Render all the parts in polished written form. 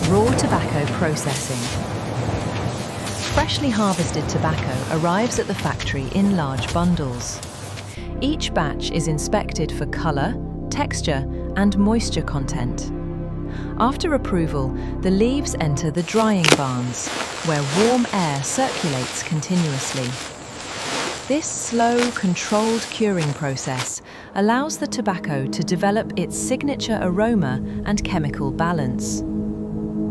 Raw tobacco processing. Freshly harvested tobacco arrives at the factory in large bundles. Each batch is inspected for colour, texture and moisture content. After approval, the leaves enter the drying barns, where warm air circulates continuously. This slow, controlled curing process allows the tobacco to develop its signature aroma and chemical balance.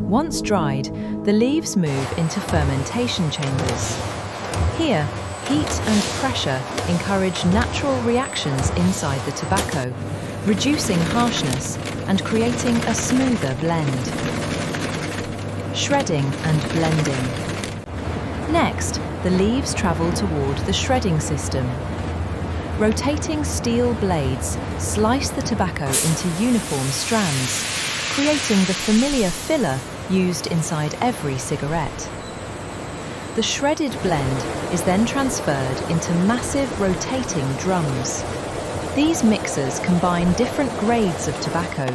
Once dried, the leaves move into fermentation chambers. Here, heat and pressure encourage natural reactions inside the tobacco, reducing harshness and creating a smoother blend. Shredding and blending. Next, the leaves travel toward the shredding system. Rotating steel blades slice the tobacco into uniform strands, creating the familiar filler used inside every cigarette. The shredded blend is then transferred into massive rotating drums. These mixers combine different grades of tobacco,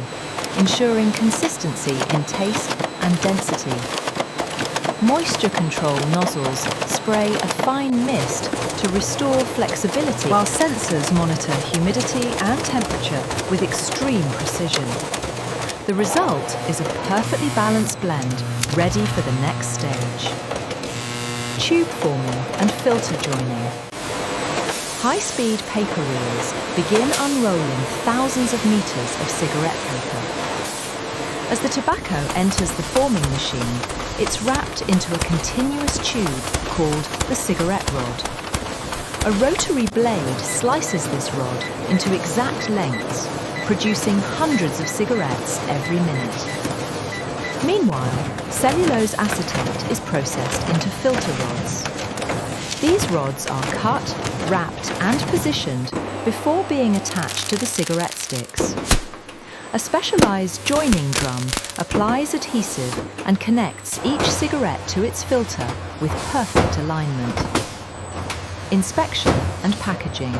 ensuring consistency in taste and density. Moisture control nozzles spray a fine mist to restore flexibility, while sensors monitor humidity and temperature with extreme precision. The result is a perfectly balanced blend ready for the next stage. Tube forming and filter joining. High-speed paper reels begin unrolling thousands of meters of cigarette paper. As the tobacco enters the forming machine, it's wrapped into a continuous tube called the cigarette rod. A rotary blade slices this rod into exact lengths, producing hundreds of cigarettes every minute. Meanwhile, cellulose acetate is processed into filter rods. These rods are cut, wrapped and positioned before being attached to the cigarette sticks. A specialized joining drum applies adhesive and connects each cigarette to its filter with perfect alignment. Inspection and packaging.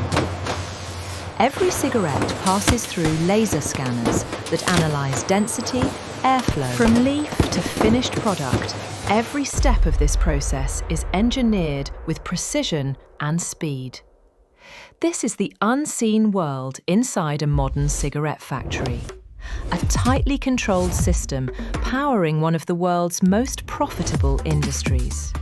Every cigarette passes through laser scanners that analyze density, airflow. From leaf to finished product, every step of this process is engineered with precision and speed. This is the unseen world inside a modern cigarette factory. A tightly controlled system powering one of the world's most profitable industries.